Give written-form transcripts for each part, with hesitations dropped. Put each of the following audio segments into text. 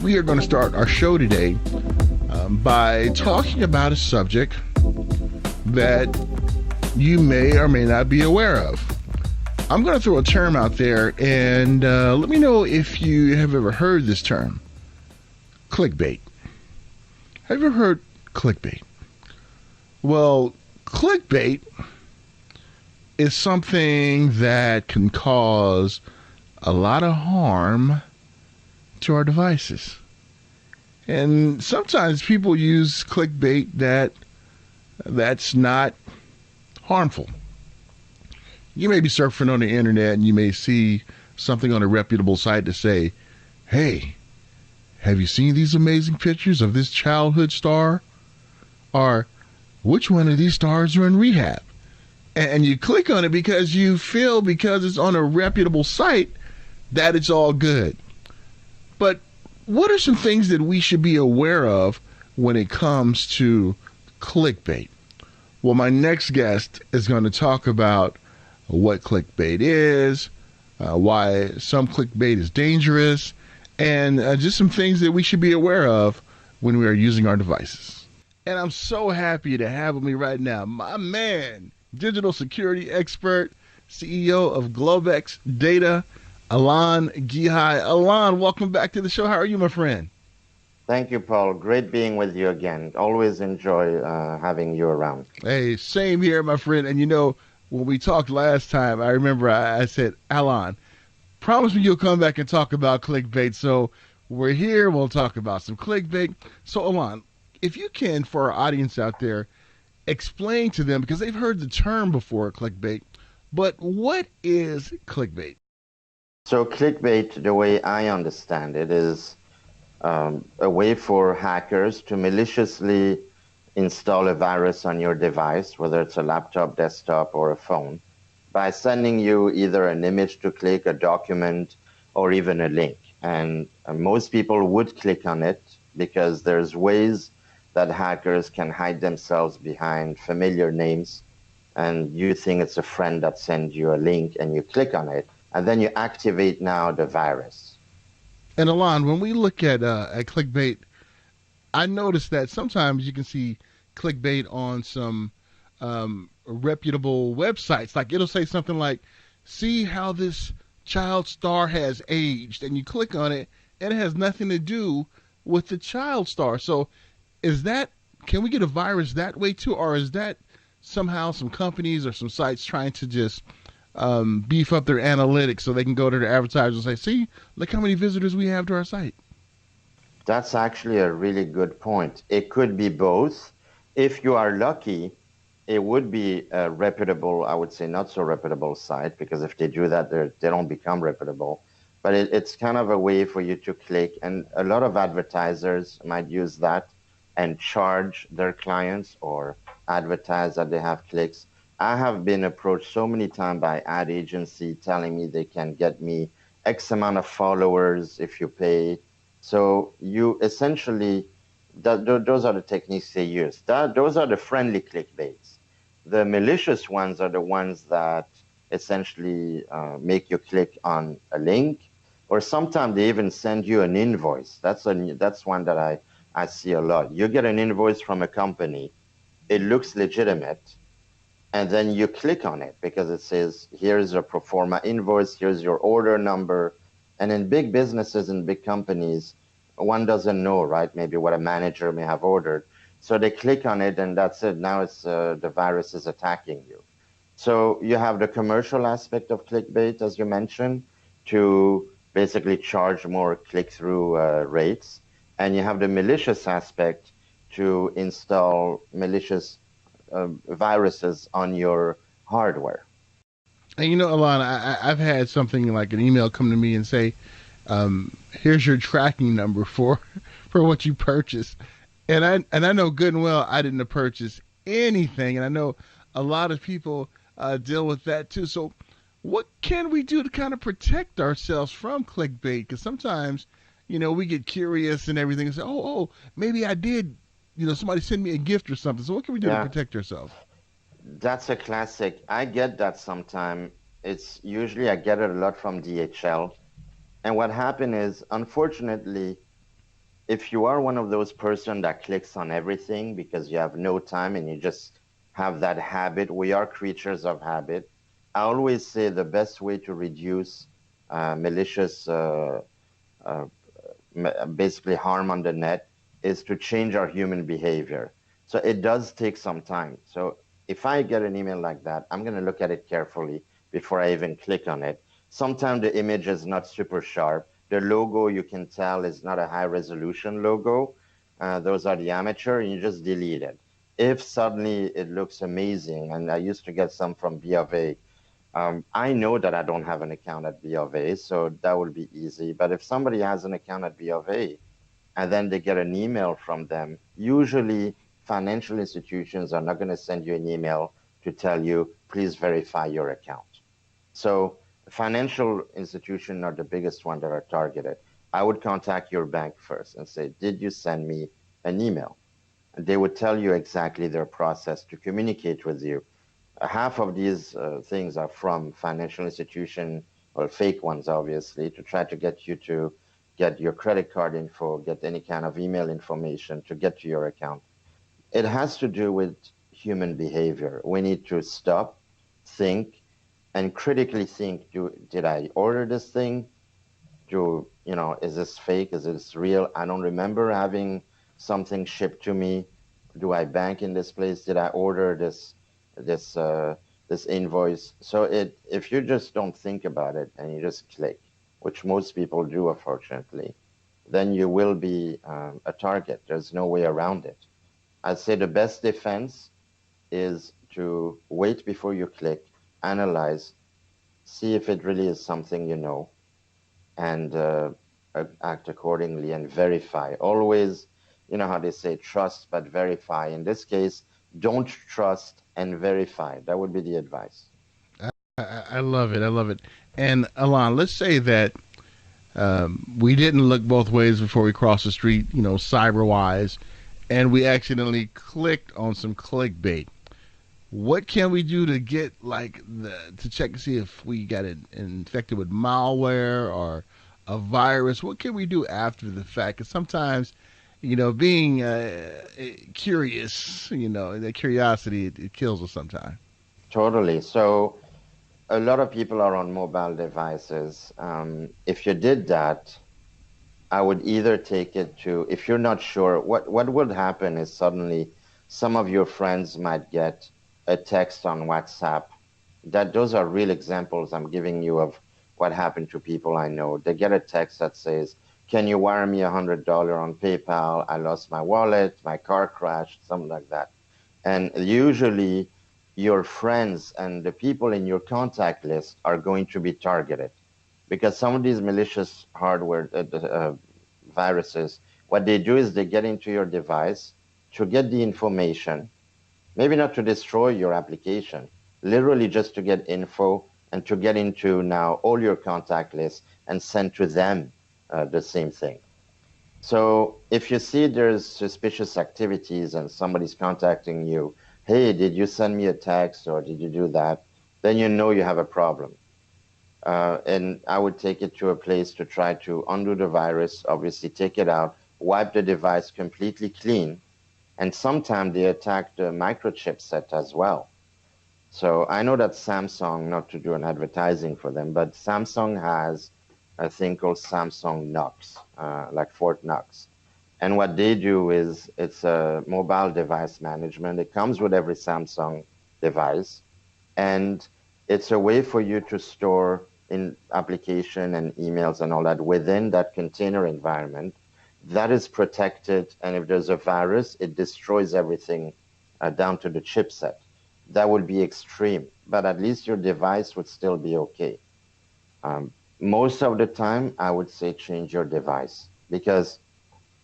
we are going to start our show today by talking about a subject that you may or may not be aware of. I'm going to throw a term out there and let me know if you have ever heard this term. Clickbait. Have you ever heard clickbait? Well, clickbait is something that can cause a lot of harm to our devices. And sometimes people use clickbait that's not harmful. You may be surfing on the internet and you may see something on a reputable site to say, hey, have you seen these amazing pictures of this childhood star? Or which one of these stars are in rehab? And you click on it because you feel, because it's on a reputable site, that it's all good. But what are some things that we should be aware of when it comes to clickbait? Well, my next guest is going to talk about what clickbait is, why some clickbait is dangerous, and just some things that we should be aware of when we are using our devices. And I'm so happy to have with me right now my man, digital security expert, CEO of GlobeX Data, Alain Ghiai. Alain, welcome back to the show. How are you, my friend? Thank you, Paul. Great being with you again. Always enjoy having you around. Hey, same here, my friend. And you know, when we talked last time, I remember I said, Alain, promise me you'll come back and talk about clickbait. So we're here. We'll talk about some clickbait. So, Alain, if you can, for our audience out there, explain to them, because they've heard the term before, clickbait, but what is clickbait? So clickbait, the way I understand it, is a way for hackers to maliciously install a virus on your device, whether it's a laptop, desktop, or a phone, by sending you either an image to click, a document, or even a link. And most people would click on it because there's ways that hackers can hide themselves behind familiar names, and you think it's a friend that sends you a link and you click on it, and then you activate now the virus. And Alain, when we look at clickbait, I noticed that sometimes you can see clickbait on some reputable websites. Like it'll say something like, see how this child star has aged. And you click on it and it has nothing to do with the child star. So can we get a virus that way too? Or is that somehow some companies or some sites trying to just beef up their analytics so they can go to their advertisers and say, see, look how many visitors we have to our site? That's actually a really good point. It could be both. If you are lucky, it would be a reputable, I would say not so reputable site, because if they do that, they don't become reputable. But it's kind of a way for you to click. And a lot of advertisers might use that and charge their clients or advertise that they have clicks. I have been approached so many times by ad agency telling me they can get me X amount of followers if you pay. So you essentially, those are the techniques they use. Those are the friendly clickbaits. The malicious ones are the ones that essentially make you click on a link, or sometimes they even send you an invoice. That's one that I see a lot. You get an invoice from a company, it looks legitimate, and then you click on it because it says, here's a pro forma invoice, here's your order number. And in big businesses and big companies, one doesn't know, right? Maybe what a manager may have ordered. So they click on it and that's it. Now it's the virus is attacking you. So you have the commercial aspect of clickbait, as you mentioned, to basically charge more click-through rates. And you have the malicious aspect to install malicious viruses on your hardware. And you know, Alain, I've had something like an email come to me and say, here's your tracking number for what you purchased. And I know good and well I didn't purchase anything. And I know a lot of people deal with that too. So what can we do to kind of protect ourselves from clickbait? Because sometimes, you know, we get curious and everything and say, oh, maybe I did, you know, somebody send me a gift or something. So what can we do to protect ourselves? That's a classic. I get that sometime. It's usually I get it a lot from DHL. And what happened is, unfortunately, if you are one of those person that clicks on everything because you have no time and you just have that habit, we are creatures of habit. I always say the best way to reduce malicious uh, basically harm on the net is to change our human behavior. So it does take some time. So if I get an email like that, I'm going to look at it carefully before I even click on it. Sometimes the image is not super sharp. The logo, you can tell, is not a high resolution logo. Those are the amateur, and you just delete it. If suddenly it looks amazing, and I used to get some from B of A, I know that I don't have an account at B of A, so that would be easy. But if somebody has an account at B of A and then they get an email from them, usually financial institutions are not going to send you an email to tell you, please verify your account. So financial institutions are the biggest one that are targeted. I would contact your bank first and say, did you send me an email? And they would tell you exactly their process to communicate with you. Half of these things are from financial institution or fake ones, obviously, to try to get you to get your credit card info, get any kind of email information to get to your account. It has to do with human behavior. We need to stop, think, and critically think, did I order this thing? Is this fake? Is this real? I don't remember having something shipped to me. Do I bank in this place? Did I order this this invoice? So if you just don't think about it and you just click, which most people do, unfortunately, then you will be a target. There's no way around it. I'd say the best defense is to wait before you click, analyze, see if it really is something you know, and act accordingly and verify. Always, you know how they say trust but verify. In this case, don't trust and verify. That would be the advice. I love it. I love it. And Alain, let's say that we didn't look both ways before we crossed the street, cyber wise, and we accidentally clicked on some clickbait. What can we do to get to check to see if we got infected with malware or a virus? What can we do after the fact? Because sometimes, being curious, that curiosity it kills us sometimes. Totally. So a lot of people are on mobile devices. If you did that, I would either take it to, if you're not sure, what would happen is suddenly some of your friends might get a text on WhatsApp. Those are real examples I'm giving you of what happened to people I know. They get a text that says, "Can you wire me $100 on PayPal? I lost my wallet, my car crashed," something like that. And usually your friends and the people in your contact list are going to be targeted because some of these malicious hardware viruses, what they do is they get into your device to get the information, maybe not to destroy your application, literally just to get info and to get into now all your contact lists and send to them the same thing. So if you see there's suspicious activities and somebody's contacting you, hey, did you send me a text or did you do that? Then you know you have a problem. And I would take it to a place to try to undo the virus, obviously take it out, wipe the device completely clean, and sometimes they attack the microchip set as well. So I know that Samsung, not to do an advertising for them, but Samsung has a thing called Samsung Knox, like Fort Knox. And what they do is it's a mobile device management. It comes with every Samsung device, and it's a way for you to store in application and emails and all that within that container environment that is protected. And if there's a virus, it destroys everything down to the chipset. That would be extreme, but at least your device would still be okay. Um, Most of the time, I would say change your device because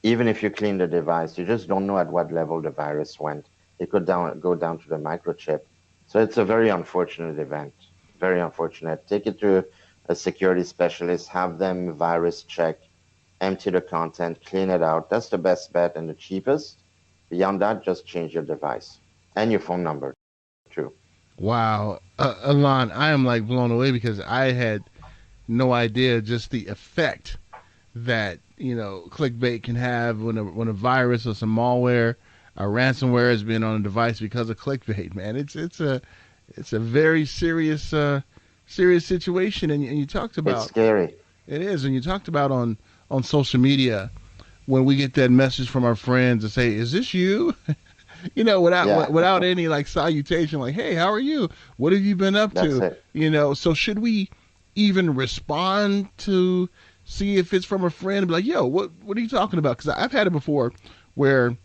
even if you clean the device, you just don't know at what level the virus went. It could go down to the microchip. So it's a very unfortunate event. Very unfortunate. Take it to a security specialist, have them virus check, empty the content, clean it out. That's the best bet and the cheapest. Beyond that, just change your device and your phone number too. Wow, Alon, I am blown away because I had no idea just the effect that clickbait can have when a virus or some malware or ransomware has been on a device because of clickbait. Man, it's a very serious situation, and you talked It's about scary. it is, and you talked about on social media when we get that message from our friends and say, "Is this you?" Yeah, Without any like salutation, like, "Hey, how are you? What have you been up that's to?" it. So should we even respond to see if it's from a friend and be like, "Yo, what are you talking about?" Because I've had it before where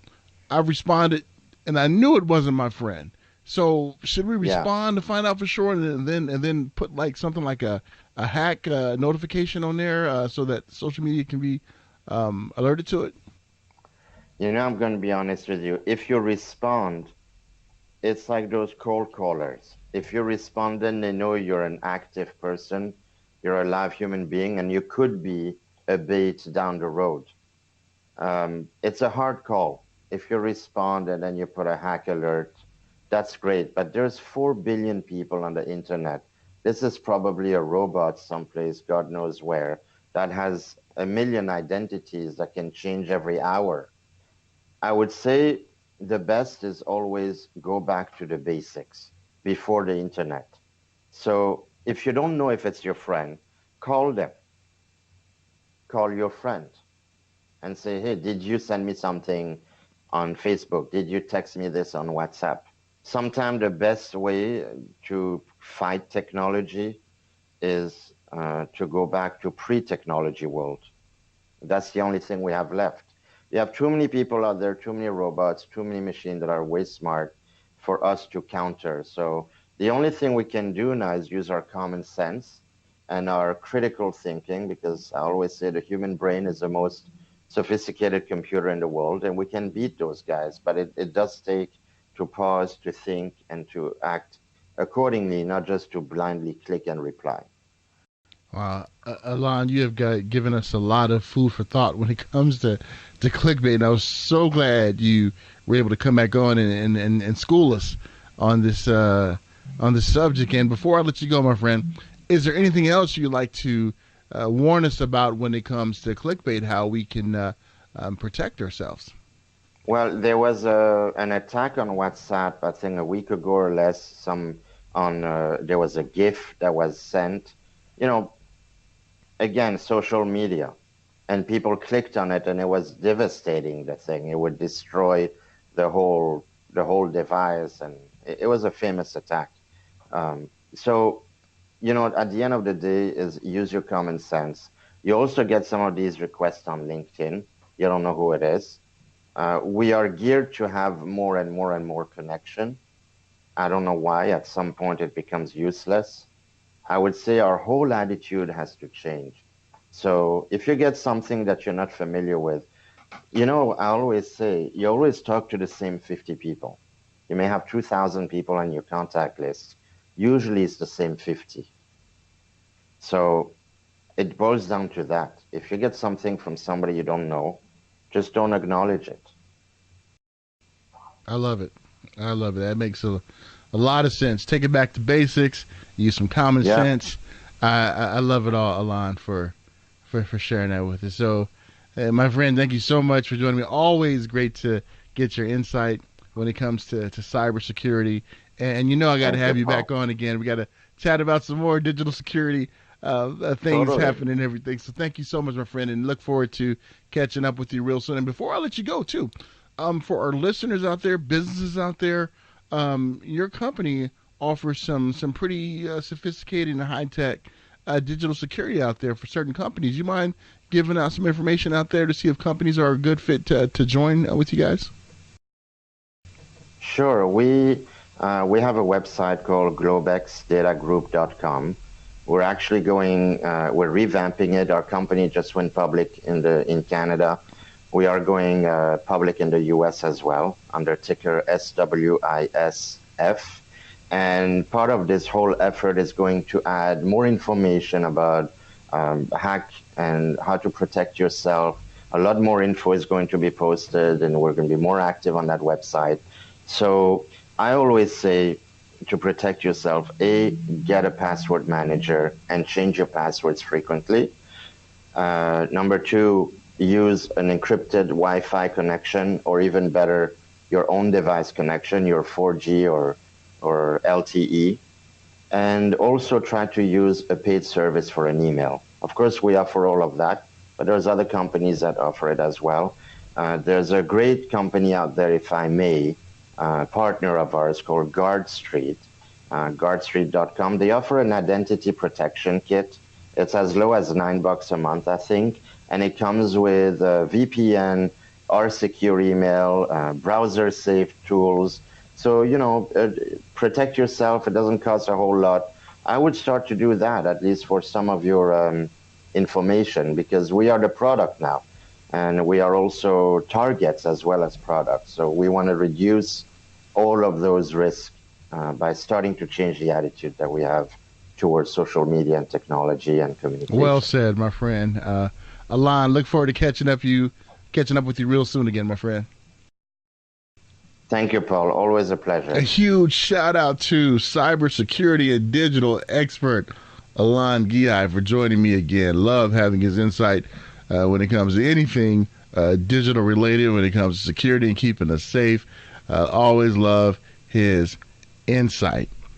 I've responded and I knew it wasn't my friend. So should we Yeah. respond to find out for sure, and then put like something like a hack notification on there so that social media can be alerted to it? I'm going to be honest with you. If you respond, it's like those cold callers. If you respond, then they know you're an active person, you're a live human being, and you could be a bait down the road. It's a hard call. If you respond and then you put a hack alert, that's great. But there's 4 billion people on the internet. This is probably a robot someplace, God knows where, that has a million identities that can change every hour. I would say the best is always go back to the basics before the internet. So if you don't know if it's your friend, call them, call your friend and say, hey, did you send me something on Facebook? Did you text me this on WhatsApp? Sometimes the best way to fight technology is to go back to pre-technology world. That's the only thing we have left. You have too many people out there, too many robots, too many machines that are way smart for us to counter. So the only thing we can do now is use our common sense and our critical thinking, because I always say the human brain is the most sophisticated computer in the world, and we can beat those guys. But it does take to pause, to think, and to act accordingly, not just to blindly click and reply. Alain, you have given us a lot of food for thought when it comes to clickbait. And I was so glad you were able to come back on and school us on this subject. And before I let you go, my friend, is there anything else you'd like to warn us about when it comes to clickbait? How we can protect ourselves? Well, there was an attack on WhatsApp, I think a week ago or less. There was a GIF that was sent. You know, again, social media, and people clicked on it, and it was devastating. The thing, it would destroy the whole device, and it was a famous attack. So, at the end of the day, is use your common sense. You also get some of these requests on LinkedIn. You don't know who it is. We are geared to have more and more and more connection. I don't know why. At some point, it becomes useless. I would say our whole attitude has to change. So if you get something that you're not familiar with, I always say you always talk to the same 50 people. You may have 2,000 people on your contact list. Usually it's the same 50. So it boils down to that. If you get something from somebody you don't know, just don't acknowledge it. I love it. I love it. That makes a lot of sense. Take it back to basics. Use some common Yeah, sense. I love it all, Alon, for sharing that with us. So, my friend, thank you so much for joining me. Always great to get your insight when it comes to cybersecurity. And I got to thank you, have you back Paul. on again. We got to chat about some more digital security things Totally. happening and everything. So, thank you so much, my friend, and look forward to catching up with you real soon. And before I let you go, too, for our listeners out there, businesses out there, your company offers some pretty sophisticated and high tech digital security out there for certain companies. You mind giving out some information out there to see if companies are a good fit to join with you guys? Sure. We have a website called globexdatagroup.com. We're revamping it. Our company just went public in Canada. We are going public in the US as well under ticker SWISF. And part of this whole effort is going to add more information about hack and how to protect yourself. A lot more info is going to be posted, and we're going to be more active on that website. So I always say to protect yourself, get a password manager and change your passwords frequently. Number two, use an encrypted Wi-Fi connection, or even better, your own device connection, your 4G or LTE, and also try to use a paid service for an email. Of course, we offer all of that, but there's other companies that offer it as well. There's a great company out there, if I may, partner of ours called GuardStreet, guardstreet.com. They offer an identity protection kit. It's as low as $9 a month, I think, and it comes with VPN, or secure email, browser-safe tools. So, protect yourself. It doesn't cost a whole lot. I would start to do that, at least for some of your information, because we are the product now. And we are also targets as well as products. So we want to reduce all of those risks by starting to change the attitude that we have towards social media and technology and communication. Well said, my friend. Alain, look forward to catching up with you real soon again, my friend. Thank you, Paul. Always a pleasure. A huge shout out to cybersecurity and digital expert Alain Ghiai for joining me again. Love having his insight when it comes to anything digital related, when it comes to security and keeping us safe. Always love his insight.